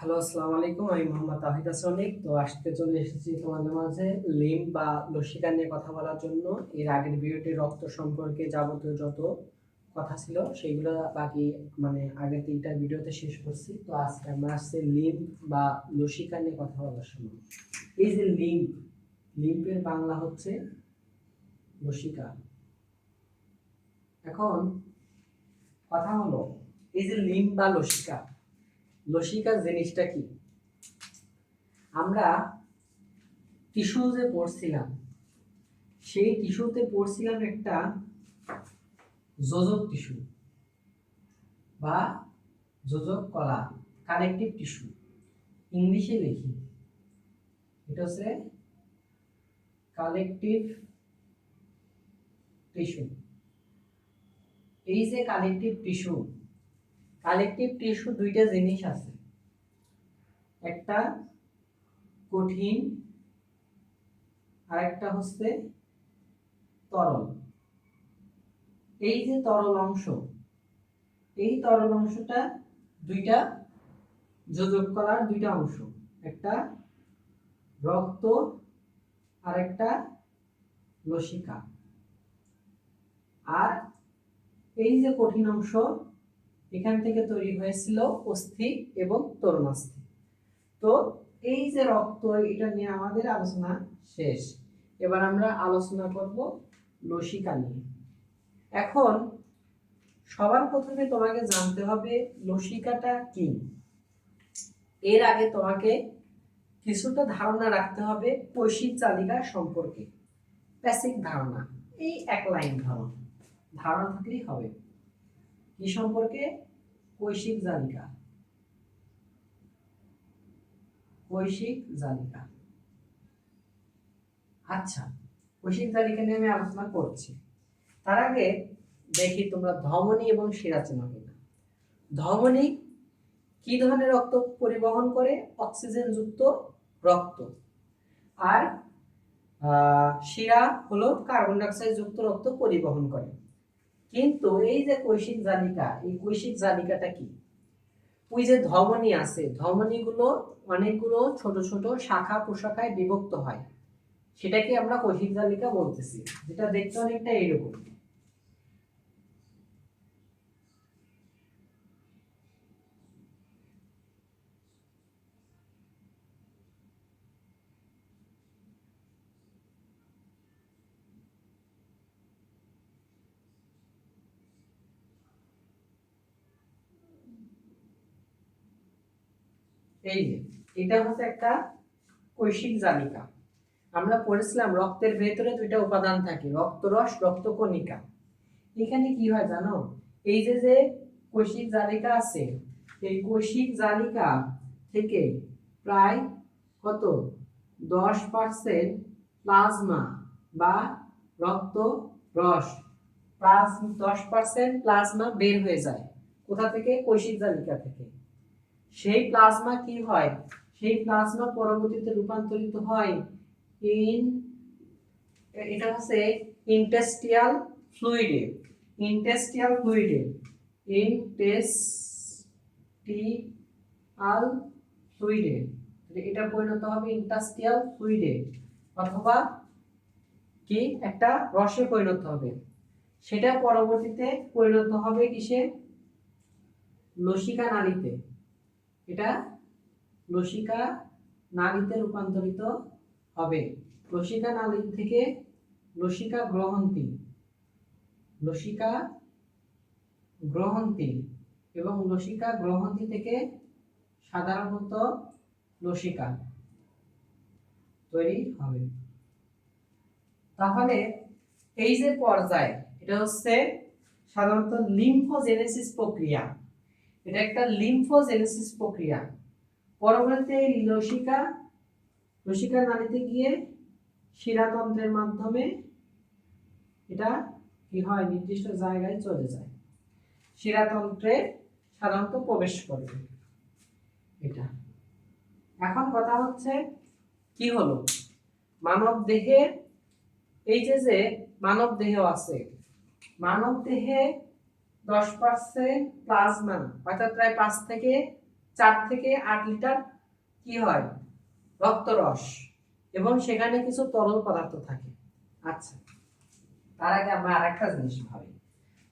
Hello, আসসালামু আলাইকুম। আমি মোহাম্মদ তাহিদ হাসানিক। তো আজকে চলে এসেছি তোমাদের মাঝে লিম্ফ বা লসিকা নিয়ে কথা বলার জন্য। এর আগের ভিডিওটি রক্ত সম্পর্কে যাবতীয় যত কথা ছিল সেগুলো বাকি আগের 3টা ভিডিওতে শেষ করছি। তো আজকে আমরা আসছি লিম্ফ বা লসিকা নিয়ে কথা বলার সময়। এই যে লিম্ফের বাংলা হচ্ছে লসিকা। এখন কথা হলো, এই যে লিম্ফ বা লসিকা জিনিসটা কি? আমরা টিস্যু যে পড়ছিলাম, সেই টিস্যুতে পড়ছিলাম একটা যোজক টিস্যু বা যোজক কলা, কানেকটিভ টিস্যু। ইংলিশে লিখি, এটা হচ্ছে কালেকটিভ টিস্যু। এই যে কালেকটিভ টিস্যু দুইটা জিনিস আছে, একটা কঠিন আর একটা হচ্ছে তরল। এই যে তরল অংশটা দুইটা যোজক কলার দুইটা অংশ, একটা রক্ত আর একটা লসিকা। আর এই যে কঠিন অংশ, এখান থেকে তৈরি হয়েছিল অস্থি এবং তরুণাস্থি। তো এই যে রক্ত, এটা নিয়ে আমাদের আলোচনা শেষ। এবার আমরা আলোচনা করব লসিকা নিয়ে। এখন সবার প্রথমে তোমাকে জানতে হবে লসিকাটা কি। এর আগে তোমাকে কিছুটা ধারণা রাখতে হবে কৈশিক জালিকা সম্পর্কে। বেসিক ধারণা, এই এক লাইন ধারণা থাকলেই হবে। কি সম্পর্কে? কৈশিক জালিকা। আচ্ছা, কৈশিক জালিকা নিয়ে আমি আলোচনা করছি। তার আগে দেখি তোমরা ধমনী এবং শিরা চেনো কিনা। ধমনী কি ধরনের রক্ত পরিবহন করে? অক্সিজেন যুক্ত রক্ত। আর শিরা হলো কার্বন ডাই অক্সাইড যুক্ত রক্ত পরিবহন করে। কিন্তু এই যে কৈশিক জালিকা, এই কৈশিক জালিকাটা কি? ওই যে ধমনী আছে, ধমনীগুলো অনেকগুলো ছোট ছোট শাখা প্রশাখায় বিভক্ত হয়, সেটাকে আমরা কৈশিক জালিকা বলতেছি, যেটা দেখতে অনেকটা এইরকম। এই যে এটা হচ্ছে একটা কৈশিক জালিকা। আমরা পড়েছিলাম রক্তের ভেতরে দুইটা উপাদান থাকে, রক্তরস, রক্তকণিকা। এখানে কি হয় জানো? এই যে যে কৈশিক জালিকা আছে, এই কৈশিক জালিকা থেকে প্রায় কত 10% প্লাজমা বা রক্ত রস, প্লাস 10% প্লাজমা বের হয়ে যায়। কোথা থেকে? কৈশিক জালিকা থেকে। সেই প্লাজমা কি হয়? সেই প্লাজমা পরবর্তীতে রূপান্তরিত হয় ইন, এটা হচ্ছে ইন্টেস্টিয়াল ফ্লুইডে। ইন্টেস্টিয়াল ফ্লুইডে এটা পরিণত হবে ইন্টাস্টিয়াল ফ্লুইডে, অথবা কি একটা রসে পরিণত হবে। সেটা পরবর্তীতে পরিণত হবে কিসে? লসিকা নালীতে। এটা লসিকা নালীতে রূপান্তরিত হবে। লসিকা নালী থেকে লসিকা গ্রহন্তি এবং লসিকা গ্রহন্তি থেকে সাধারণত লসিকা তৈরি হবে। তাহলে এই যে পর্যায়, এটা হচ্ছে সাধারণত লিম্ফোজেনেসিস প্রক্রিয়া। এটা একটা লিম্ফোজেনেসিস প্রক্রিয়া। পরবর্তীতে লসিকা নালীতে গিয়ে শিরাতন্ত্রের মাধ্যমে এটা কি হয়? নির্দিষ্ট জায়গায় চলে যায়, শিরাতন্ত্রে সাধারণত প্রবেশ করবে এটা। এখন কথা হচ্ছে কি হলো, মানব দেহে এই যে যে মানব দেহ আছে, মানব দেহে 10% প্লাজমা, অর্থাৎ প্রায় 5 থেকে 4 থেকে 8 লিটার কি হয় রক্তরস, এবং সেখানে কিছু তরল পদার্থ থাকে। আচ্ছা, তার আগে আমরা আরেকটা জিনিস ভাবি।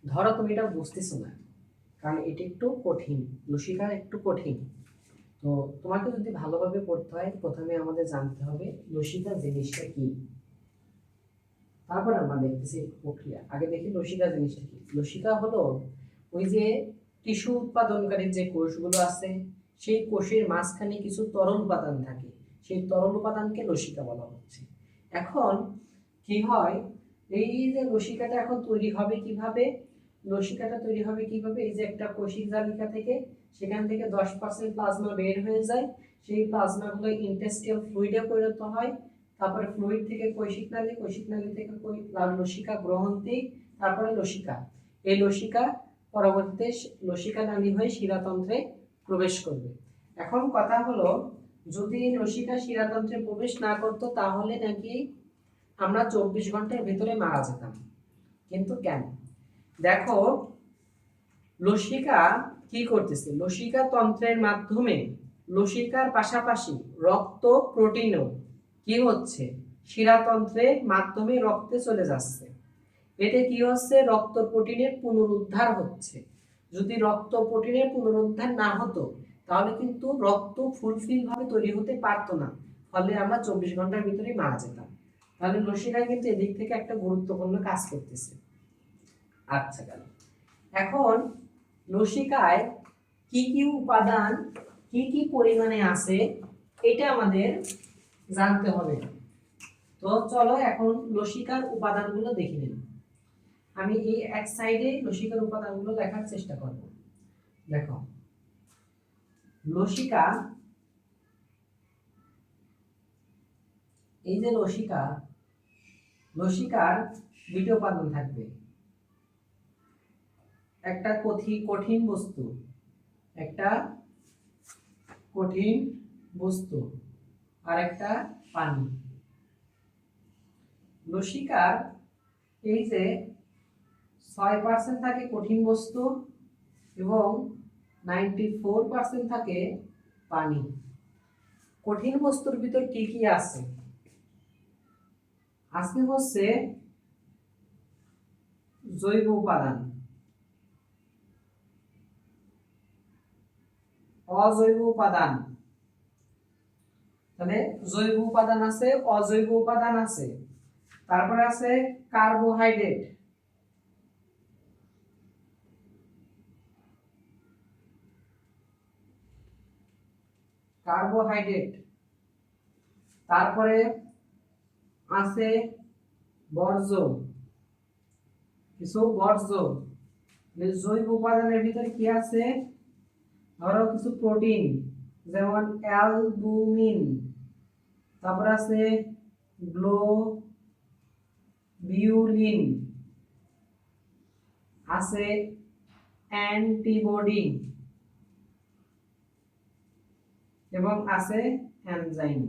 ধরো তুমি এটা বুঝতেছো না, কারণ এটা একটু কঠিন, লসিকা একটু কঠিন। তো তোমাকে যদি ভালোভাবে পড়তে হয়, প্রথমে আমাদের জানতে হবে লসিকা জিনিসটা কি, তারপর আমরা দেখতেছি প্রক্রিয়া। আগে দেখি লসিকা জিনিসটা কি। লসিকা হলো ওই যে টিস্যু উৎপাদনকারী যে কোষগুলো আছে, সেই কোষের মাঝখানে কিছু তরল উপাদান থাকে, সেই তরল উপাদানকে লসিকা বলা হচ্ছে। এখন কি হয়, এই যে লসিকাটা এখন তৈরি হবে কিভাবে, লসিকাটা তৈরি হবে কিভাবে, এই যে একটা কোষিক জালিকা থেকে, সেখান থেকে 10% প্লাজমা বের হয়ে যায়, সেই প্লাজমাগুলো ইন্টেস্টিয়াল ফ্লুইডে পরিণত হয়, তারপরে ফ্লুইড থেকে কৈশিক নালী থেকে লসিকা গ্রহণী, তারপরে লসিকা। এই লসিকা পরবর্তীতে লসিকা নালী হয়ে শিরাতন্ত্রে প্রবেশ করবে। এখন কথা হলো, যদি লসিকা শিরাতন্ত্রে প্রবেশ না করতো তাহলে নাকি আমরা 24 ঘন্টার ভিতরে মারা যেতাম। কিন্তু কেন? দেখো, লসিকা কি করতেছে, লসিকা তন্ত্রের মাধ্যমে লসিকার পাশাপাশি রক্ত প্রোটিনও কি হচ্ছে শিরাতন্ত্রের মাধ্যমে রক্তে চলে যাচ্ছে। এতে কি হচ্ছে, রক্ত প্রোটিনের পুনরুদ্ধার হচ্ছে। যদি রক্ত প্রোটিনের পুনরুদ্ধার না হতো তাহলে কিন্তু রক্ত ফুলফিল ভাবে তৈরি হতে পারতো না, ফলে আমরা 24 ঘন্টার ভিতরে মারা যেতাম। তাহলে লসিকা কিন্তু এদিক থেকে একটা গুরুত্বপূর্ণ কাজ করতেছে। আচ্ছা, গেল। এখন লসিকায় কি কি উপাদান কি কি পরিমাণে আছে এটা আমাদের জানতে হবে। তো চলো এখন লসিকার উপাদানগুলো দেখে নিই। আমি এই এক সাইডে লসিকার উপাদানগুলো দেখার চেষ্টা করব। দেখো, লসিকা, এই যে লসিকা, লসিকার দুটো উপাদান থাকবে, একটা কঠিন বস্তু, একটা কঠিন বস্তু, আর একটা পানি। লসিকার এই যে 6% থাকে কঠিন বস্তু এবং 94% থাকে পানি। কঠিন বস্তুর ভিতর কি কি আছে? আজকে হচ্ছে জৈব উপাদান, অজৈব উপাদান, তাহলে জৈব উপাদান আছে, অজৈব উপাদান আছে, তারপরে আছে কার্বোহাইড্রেট, তারপরে আছে বর্জ্য, কিছু বর্জ্য। জৈব উপাদানের ভিতরে কি আছে, ধরো কিছু প্রোটিন যেমন অ্যালবুমিন, তারপর আছে গ্লোবিউলিন, আছে অ্যান্টিবডি এবং আছে এনজাইম।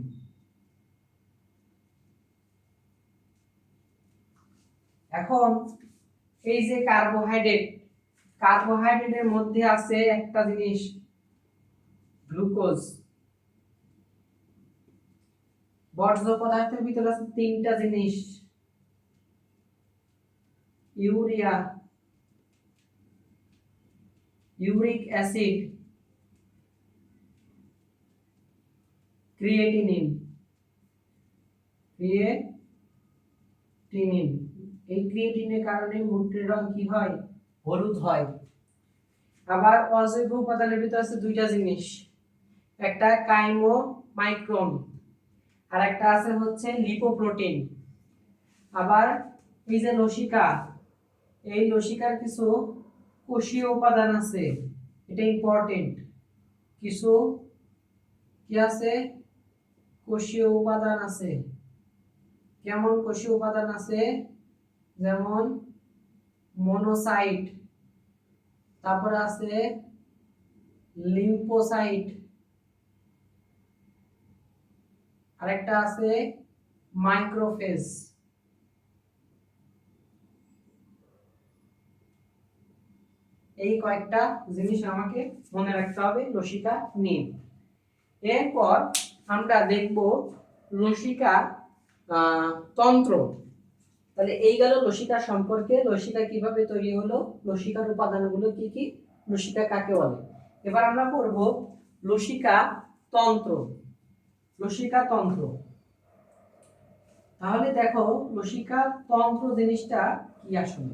এখন এই যে কার্বোহাইড্রেটের মধ্যে আছে একটা জিনিস গ্লুকোজ। বর্জ্য পদার্থের ভিতরে আছে তিনটা জিনিস, ইউরিয়া, ইউরিক অ্যাসিড, ক্রিয়েটিনিন। এই ক্রিয়েটিনের কারণে মূত্রের রং কি হয়, হলুদ হয়। আবার অজৈব উপাদানের ভিতরে আছে দুইটা জিনিস, একটা কাইমোমাইক্রন আর একটা আছে হচ্ছে লিপোপ্রোটিন। আবার এই যে লসিকা, এই লসিকার কিছু কোষীয় উপাদান আছে, এটা ইম্পর্টেন্ট। কিছু কি আছে, কোষীয় উপাদান আছে। কেমন কোষীয় উপাদান আছে, যেমন মনোসাইট, তারপরে আছে লিম্ফোসাইট, আরেকটা আছে মাইক্রোফেজ। এই কয়েকটা জিনিস আমাকে মনে রাখতে হবে লসিকা নিয়ে। এরপর আমরা দেখব লসিকা তন্ত্র। তাহলে এই গেল লসিকা সম্পর্কে, লসিকা কিভাবে তৈরি হলো, লসিকার উপাদানগুলো কি কি, লসিকা কাকে বলে। এবার আমরা পড়ব লসিকা তন্ত্র। লসিকা তন্ত্র, তাহলে দেখো লসিকা তন্ত্র জিনিসটা কি আসলে।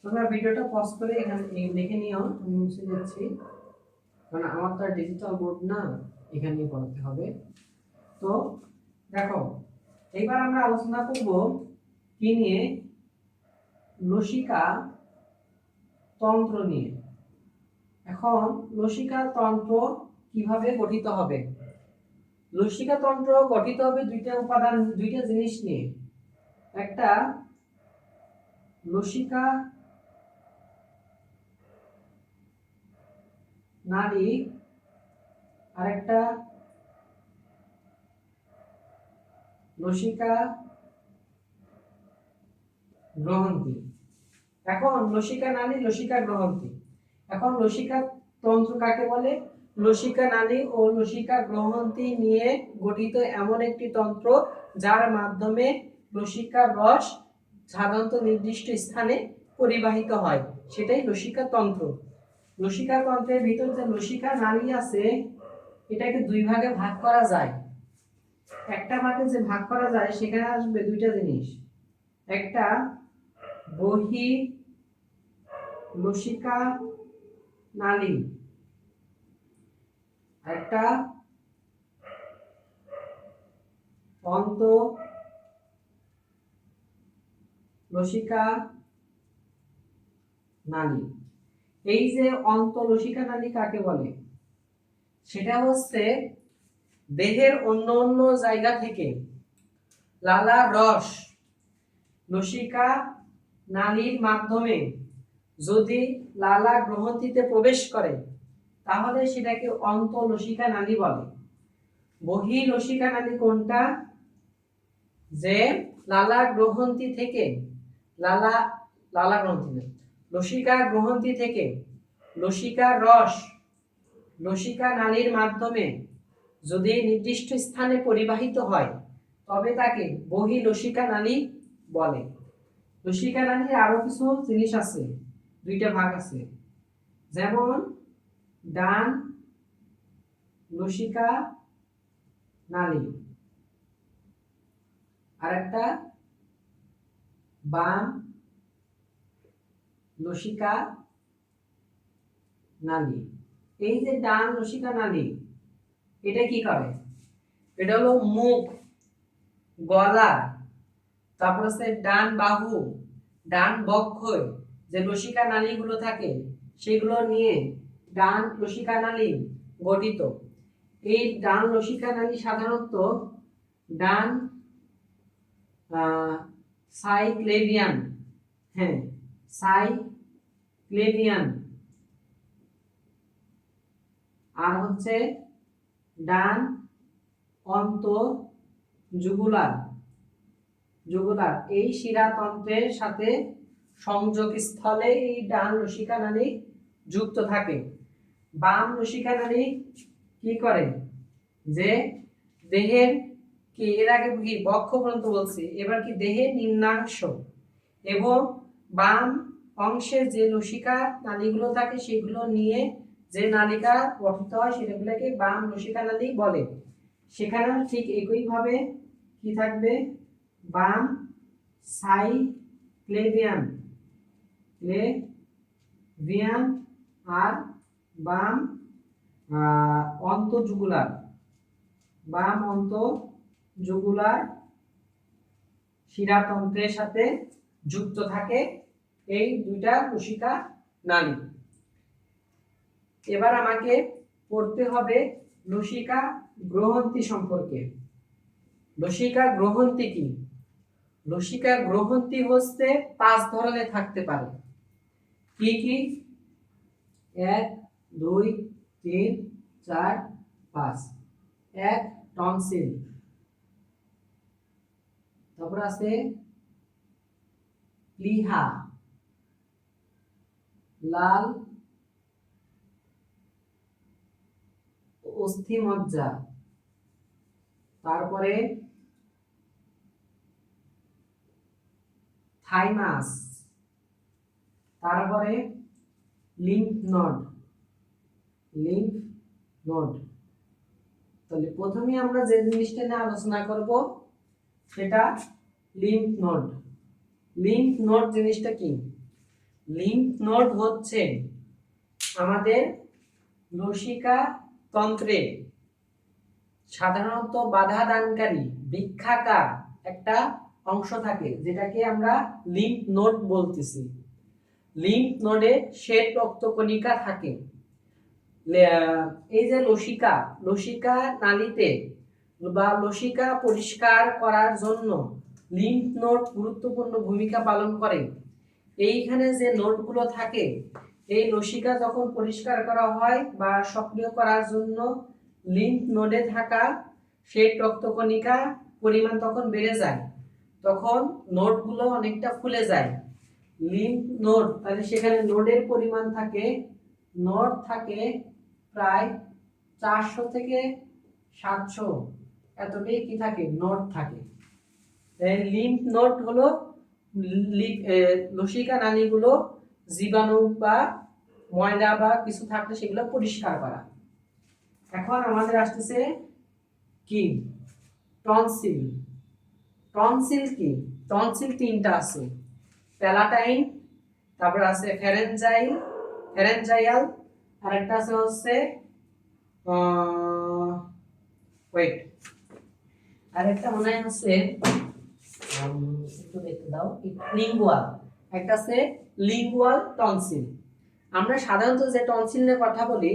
তোমরা ভিডিওটা পজ করে এখানে দেখে নিও, আমি মুছে দিচ্ছি কারণ আমার তো ডিজিটাল বোর্ড না, এখানেই পড়াতে হবে। তো দেখো এবার আমরা আলোচনা করব কি নিয়ে, লসিকা তন্ত্র নিয়ে। এখন লসিকা তন্ত্র কিভাবে গঠিত হবে। লসিকা তন্ত্র গঠিত হবে দুইটা উপাদান, দুইটা জিনিস নিয়ে। একটা লসিকা নালী, আর একটা লসিকা গ্রহন্থি। এখন লসিকা নালী, লসিকা গ্রহন্থি। এখন লসিকা তন্ত্র কাকে বলে, লসিকা নালী ও লসিকা গ্রহন্থি নিয়ে গঠিত এমন একটি তন্ত্র যার মাধ্যমে লসিকার রস সাধারণত নির্দিষ্ট স্থানে পরিবাহিত হয়, সেটাই লসিকা তন্ত্র। লসিকা তন্ত্রের ভিতর যে লসিকা নালী আছে এটাকে দুই ভাগে ভাগ করা যায়। একটা ভাগে যে ভাগ করা যায় সেখানে আসবে দুইটা জিনিস, একটা বহি লসিকা নালী, একটা অন্ত লসিকা নালী। এই যে অন্ত লসিকা নালী কাকে বলে, সেটা হচ্ছে দেহের অন্য অন্য জায়গা থেকে লালার রস লসিকা নালীর মাধ্যমে যদি লালা গ্রন্থিতে প্রবেশ করে তাহলে সেটাকে অন্ত লসিকা নালী বলে। বহি লসিকা নালী কোনটা, যে লালা গ্রন্থি থেকে লালা গ্রন্থি লসিকা গ্রন্থি থেকে লসিকার রস লসিকা নালীর মাধ্যমে যদি নির্দিষ্ট স্থানে পরিবাহিত হয় তবে তাকে বহি লসিকা নালী বলে। লসিকা নালীর আরো কিছু জিনিস আছে, দুইটা ভাগ আছে, যেমন ডান লসিকা নালী, আরেকটা বাম লসিকা নালী। এই যে ডান লসিকা নালী এটা কি করে, এটা হলো মুখ, গলা, তারপর হচ্ছে ডান বাহু, ডান বক্ষ, যে লসিকা নালীগুলো থাকে সেগুলো নিয়ে ডান লসিকা নালী গঠিত। এই ডান লসিকা নালী সাধারণত ডান সাইক্লেভিয়ান, হ্যাঁ সাইক্লেভিয়ান, আর হচ্ছে ডান অন্ত যুগুলার, যুগুলার এই শিরাতন্ত্রের সাথে সংযোগ স্থলে এই ডান লসিকা নালী যুক্ত থাকে। বাম লসিকা নালী কি করে, যে দেহের কি, এর আগে কি বক্ষ পর্যন্ত বলছি, এবার কি দেহের নিম্নাংশ এবং বাম অংশে যে লসিকা নালীগুলো থাকে সেগুলো নিয়ে যে নালিকা গঠিত হয় সেগুলোকে বাম লসিকা নালী বলে। সেখানে ঠিক একইভাবে কি থাকবে, বাম সাইক্লেভিয়ান ক্লেভিয়ান আর বাম অন্তঃযুগুলার, বাম অন্তঃযুগুলার শিরাতন্ত্রের সাথে যুক্ত থাকে এই দুইটা লসিকা নালী। এবার আমাকে পড়তে হবে লসিকা গ্রহন্থি সম্পর্কে। লসিকা গ্রহন্থি কি, লসিকা গ্রহন্থি হচ্ছে 5 ধরনের থাকতে পারে। কি কি, 1 2 3 4 5। 1 টনসিল, তারপর আছে প্লিহা, লাল অস্থিমজ্জা, তারপরে থাইমাস, তারপরে লিম্ফ নোড, লিম্ফ নোড। তাহলে প্রথমে আমরা যে জিনিসটা নিয়ে আলোচনা করব সেটা লিম্ফ নোড। লিম্ফ নোড জিনিসটা কি? লিম্ফ নোড হচ্ছে আমাদের লসিকা তন্ত্রে সাধারণত বাধা দানকারী বৃক্ষাকার একটা অংশ থাকে, যেটাকে আমরা লিম্ফ নোড বলতেছি। লিম্ফ নোডে শ্বেত রক্তকণিকা থাকে। এই যে লসিকা, লসিকা নালীতে বা লসিকা পরিষ্কার করার জন্য লিম্ফ নোড গুরুত্বপূর্ণ ভূমিকা পালন করে। এইখানে যে নোডগুলো থাকে, এই লসিকা যখন পরিষ্কার করা হয় বা সক্রিয় করার জন্য লিম্ফ নোডে থাকা শ্বেত রক্তকণিকা পরিমাণ তখন বেড়ে যায়, তখন নোডগুলো অনেকটা ফুলে যায়। লিম্ফ নোড, তাহলে সেখানে নোডের পরিমাণ থাকে, নোড থাকে প্রায় 400 থেকে 700, এতটাই কি থাকে, নোড থাকে। লিম্ফ নোড হলো লসিকা নালীগুলো জীবাণু বা ময়লা বা কিছু থাকলে সেগুলো পরিষ্কার করা। এখন আমাদের আসতেছে কি, টনসিল। টনসিল কি? টনসিল তিনটা আছে, প্যালাটাইন, তারপর আছে ফ্যারেঞ্জাইয়াল, আর একটা আছে হচ্ছে ওয়েট, আরেকটা মনে হয় হচ্ছে একটু দেখতে দাও, লিঙ্গুয়াল। একটা আছে লিঙ্গুয়াল টনসিল। আমরা সাধারণত যে টনসিল নিয়ে কথা বলি,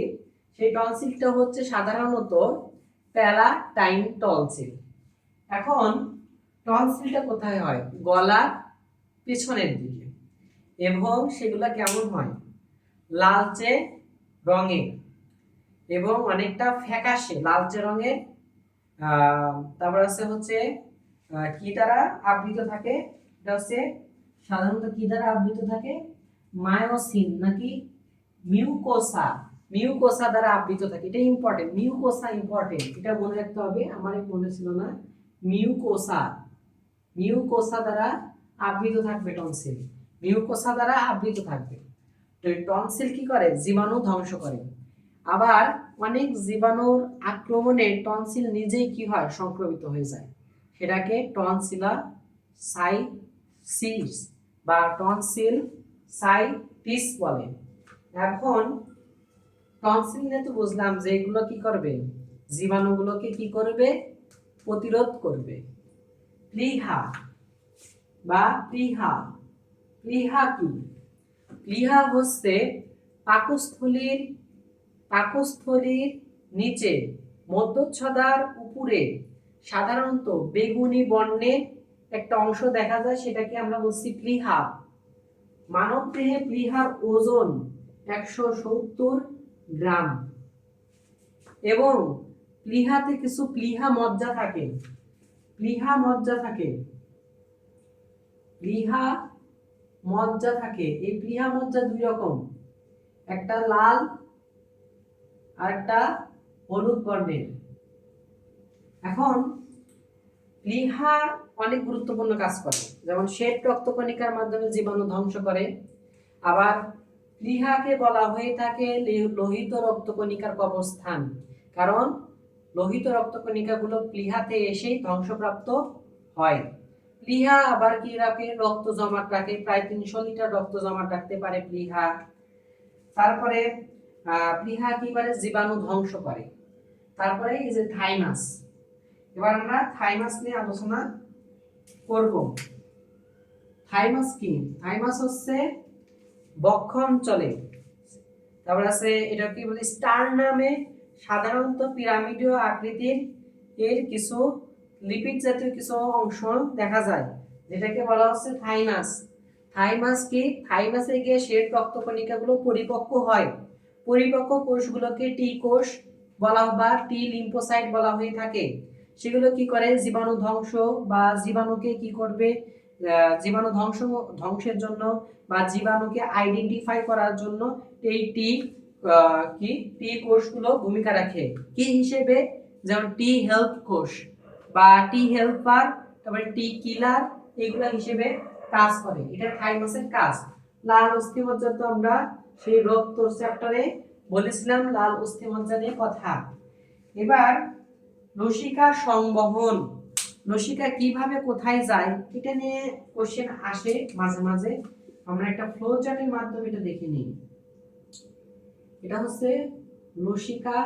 সেই টনসিলটা হচ্ছে সাধারণত প্যালাটাইন টনসিল। এখন টনসিলটা কোথায় হয়? গলার পিছনের দিকে, এবং সেগুলো কেমন হয়? লালচে রঙের এবং অনেকটা ফ্যাকাশে লালচে রঙের। তারপর হচ্ছে কি দ্বারা আবৃত থাকে? এটা হচ্ছে সাধারণত কি দ্বারা আবৃত থাকে? মায়োসিন নাকি মিউকোসা, মিউকোসা দ্বারা আবৃত থাকে। এটা ইম্পর্টেন্ট, মিউকোসা ইম্পর্টেন্ট, এটা মনে রাখতে হবে, আমার মনে ছিল না। মিউকোসা, মিউকোসা দ্বারা আবৃত থাকবে টনসিল, মিউকোসা দ্বারা আবৃত থাকবে। তো টনসিল কি করে? জীবাণু ধ্বংস করে। আবার অনেক জীবাণুর আক্রমণে টনসিল নিজেই কি হয়? সংক্রমিত হয়ে যায়। সেটাকে টনসিলাসাইটিস বা টনসিলাসাইটিস বলে। এখন টনসিল নিয়ে তো বুঝলাম যে এগুলো কি করবে? জীবাণুগুলোকে কি করবে? প্রতিরোধ করবে। প্লীহা বা প্লীহা, প্লীহা কি? প্লীহা হচ্ছে পাকস্থলীর নিচে মধ্যচ্ছদার উপরে সাধারণত বেগুনি বর্ণের একটা অংশ দেখা যায়, সেটাকে আমরা বলছি প্লীহা। মানব দেহে প্লীহার ওজন 170 গ্রাম, এবং প্লীহাতে কিছু প্লীহা মজ্জা থাকে, প্লীহা মজ্জা থাকে, প্লীহা মজ্জা থাকে। এই প্লীহা মজ্জা দুই রকম, একটা লাল আর একটা হলুদ বর্ণের। এখন প্লীহা অনেক গুরুত্বপূর্ণ কাজ করে, যেমন শ্বেত রক্তকণিকার মাধ্যমে জীবাণু ধ্বংস করে। আবার প্লীহাকে বলা হয়ে থাকে লোহিত রক্তকণিকার কবরস্থান, কারণ লোহিত রক্তকণিকাগুলো প্লীহাতে এসেই ধ্বংসপ্রাপ্ত হয়। প্লীহা আবার কি রাখে? রক্ত জমাট রাখে, প্রায় 300 লিটার রক্ত জমাট রাখতে পারে প্লীহা। তারপরে প্লীহা কি করে? জীবাণু ধ্বংস করে। তারপরে এই যে থাইমাস, এবার আমরা থাইমাস নিয়ে আলোচনা করব। থাইমাস কি? থাইমাস হচ্ছে বক্ষ অঞ্চলে, তারপর আছে এটা কি বলে, স্টারনামে সাধারণত পিরামিডীয় আকৃতির এর কিছু লিপিড জাতীয় কিছু অংশ দেখা যায়, যেটাকে বলা হচ্ছে থাইমাস। থাইমাস কি? থাইমাসে গিয়ে শ্বেত রক্তকণিকাগুলো পরিপক্ক হয়। পরিপক্ক কোষগুলোকে টি কোষ বলা বা টি লিম্ফোসাইট বলা হয়ে থাকে। সেগুলো কি করে? জীবাণু ধ্বংস বা জীবাণুকে কি করবে? জীবাণু ধ্বংসের জন্য বা জীবাণুকে আইডেন্টিফাই করার জন্য এই টি কোষগুলো ভূমিকা রাখে কি হিসেবে, যেমন টি হেল্প কোষ বা টি হেল্পার, তারপরে টি কিলার, এগুলা হিসেবে কাজ করে। এটা থাইমাসের কাজ। লাল অস্থিমজ্জা তো আমরা সেই রক্ত চ্যাপ্টারে বলেছিলাম লাল অস্থিমজ্জা নিয়ে কথা। এবার লসিকা সংবহন, লসিকা কিভাবে কোথায় যায় এটা নিয়ে কোশ্চেন আসে মাঝে মাঝে। আমরা একটা ফ্লো চার্টের মাধ্যমে এটা দেখে নিই। এটা হচ্ছে লসিকা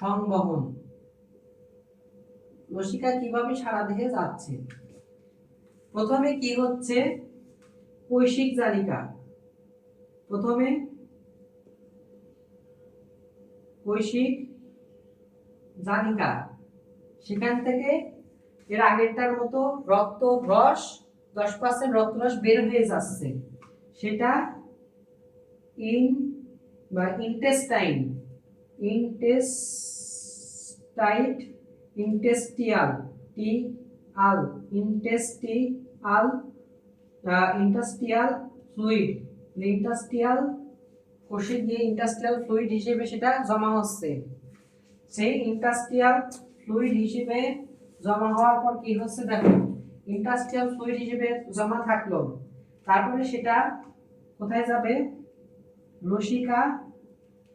সংবহন। লসিকা কিভাবে সারা দেহে যাচ্ছে, প্রথমে কি হচ্ছে কৈশিক জালিকা, প্রথমে কৈশিক জালিকা, সেখান থেকে এর আগেরটার মতো রক্তরস 10% রক্তরস বের হয়ে যাচ্ছে, সেটা ইন্টেস্টাইন ইন্টেস্টিয়াল ফ্লুইড, ইন্টাস্টিয়াল কোষে গিয়ে ইন্টাস্টিয়াল ফ্লুইড হিসেবে সেটা জমা হচ্ছে। সেই ইন্টাস্টিয়াল ফ্লুইড হিসেবে জমা হওয়ার পর কি হচ্ছে দেখো, ইন্টাস্টিয়াল ফ্লুইড হিসেবে জমা থাকলো, তারপরে সেটা কোথায় যাবে, লসিকা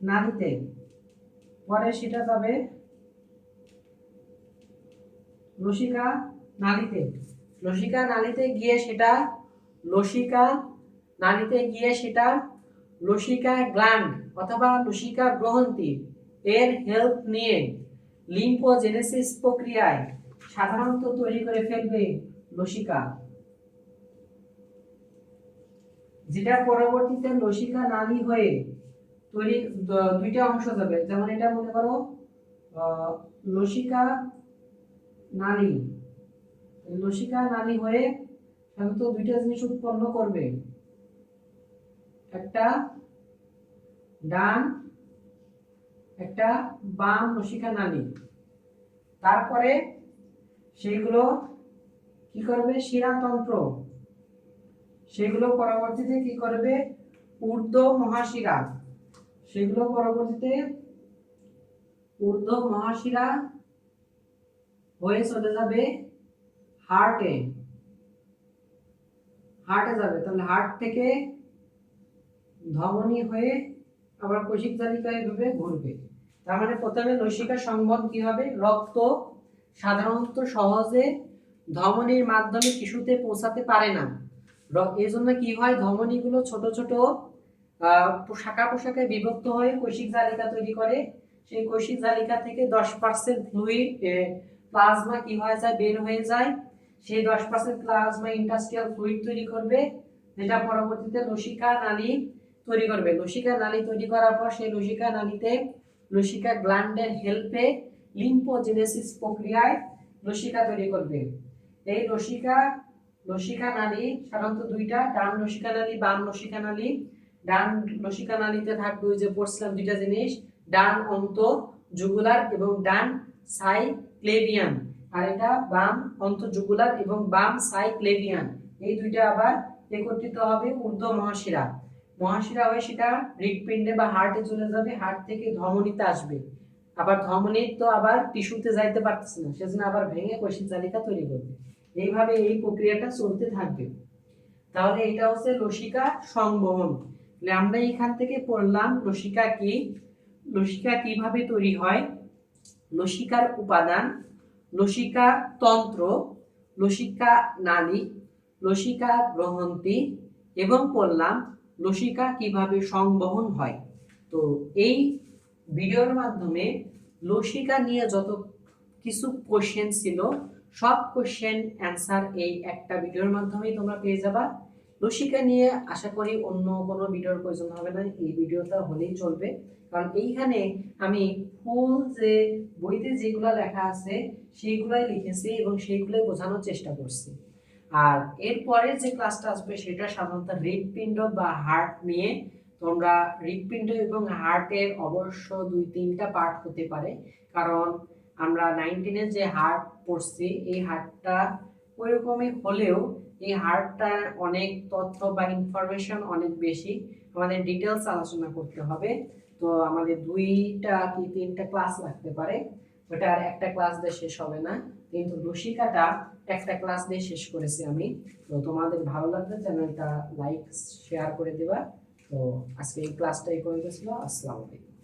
নালীতে, পরে সেটা যাবে লসিকা নালীতে, লসিকা নালীতে গিয়ে সেটা লসিকা গ্ল্যান্ড অথবা লসিকা গ্রন্থি এর হেল্প নিয়ে লিম্ফোজেনেসিস প্রক্রিয়ায় সাধারণত তৈরি করে ফেলবে লসিকা, যেটা পরবর্তীতে লসিকা নালী হয়ে তৈরি দুইটা অংশ যাবে। যেমন এটা মনে করো লসিকা নালী, লসিকা নালী হয়ে সাধারণত দুইটা জিনিস উৎপন্ন করবে, একটা ডান একটা বাম লসিকা নালী। তারপরে সেগুলো কি করবে, শিরাতন্ত্র, সেগুলো পরবর্তীতে কি করবে, ঊর্ধ্ব মহাশিরা, সেগুলো পরবর্তীতে ঊর্ধ্ব মহাশিরা হয়ে চলে যাবে হার্টে যাবে, তাহলে হার্ট থেকে ধমনী হয়ে আবার কোশিক জালিকা এভাবে ঘুরবে। তার মানে প্রথমে লসিকা সংবহন কি হবে, রক্ত সাধারণত সহজে ধমনীর মাধ্যমে টিস্যুতে পৌঁছাতে পারে না, এই জন্য কি হয়, ধমনীগুলো ছোট ছোট শাখা পোশাকে বিভক্ত হয়ে কোশিক জালিকা তৈরি করে। সেই কোশিক জালিকা থেকে 10% ফ্লুইড প্লাজমা কি হয়ে যায়, বের হয়ে যায়। সেই 10% প্লাজমা ইন্টাস্টিয়াল ফ্লুইড তৈরি করবে, যেটা পরবর্তীতে লসিকা নালী তৈরি করবে। লসিকা নালী তৈরি করার পর সেই লসিকা নালীতে লসিকা গ্ল্যান্ডের হেল্পে লিম্ফোজেনেসিস প্রক্রিয়ায় লসিকা তৈরি করবে। এই লসিকা নালী সাধারণত দুইটা, ডান লসিকা নালী বাম লসিকা নালী। ডান লসিকা নালীতে থাকবে ওই যে পড়ছিলাম দুইটা জিনিস, ডান অন্তঃজুগুলার এবং ডান সাইক্লেভিয়ান, আর এটা বাম অন্তঃজুগুলার এবং বাম সাইক্লেভিয়ান, এই দুইটা আবার একত্রিত হবে ঊর্ধ্ব মহাশিরা হয়ে সেটা হৃৎপিণ্ডে বা হার্টে চলে যাবে, হার্ট থেকে ধমনীতে আসবে, আবার ধমনী তো আবার টিস্যুতে যাইতে পারতেছে না, সেজন্য আবার ভেঙে কোশিক জালিকা তৈরি করবে। এইভাবে এই প্রক্রিয়াটা চলতে থাকবে। তাহলে এটা হচ্ছে লসিকা সংবহন। আমরা এখান থেকে পড়লাম লসিকা কি, লসিকা কিভাবে তৈরি হয়, লসিকার উপাদান, লসিকা তন্ত্র, লসিকা নালী, লসিকা গ্রন্থি এবং পড়লাম লসিকা কিভাবে সংবহন হয়। তো এই ভিডিওর মাধ্যমে লসিকা নিয়ে যত কিছু কোশ্চেন ছিল সব কোশ্চেন অ্যান্সার এই একটা ভিডিওর মাধ্যমেই তোমরা পেয়ে যাবা। লসিকা নিয়ে আশা করি অন্য কোনো ভিডিওর প্রয়োজন হবে না, এই ভিডিওটা হলেই চলবে, কারণ এইখানে আমি ফুল যে বইতে যেগুলো লেখা আছে সেইগুলাই লিখেছি এবং সেইগুলোই বোঝানোর চেষ্টা করছি। আর এরপরে যে ক্লাসটা আসবে সেটা সাধারণত হৃৎপিণ্ড বা হার্ট নিয়ে। তোমরা হৃৎপিণ্ড এবং হার্টের অবশ্য 2-3টা পার্ট হতে পারে, কারণ আমরা 19-এ যে হার্ট পড়ছি এই হার্টটা ওইরকমই হলেও এই হার্টটা অনেক তথ্য বা ইনফরমেশন অনেক বেশি, আমাদের ডিটেলস আলোচনা করতে হবে। তো আমাদের 2টা কি 3টা ক্লাস লাগতে পারে, ওটা আর একটা ক্লাস দিয়ে শেষ হবে না, কিন্তু রসিকাটা একটা ক্লাস দিয়ে শেষ করেছি আমি। তো তোমাদের ভালো লাগলে চ্যানেলটা লাইক শেয়ার করে দিবা। তো আজকে এই ক্লাসটা এই পর্যন্ত ছিল। আসসালামু আলাইকুম।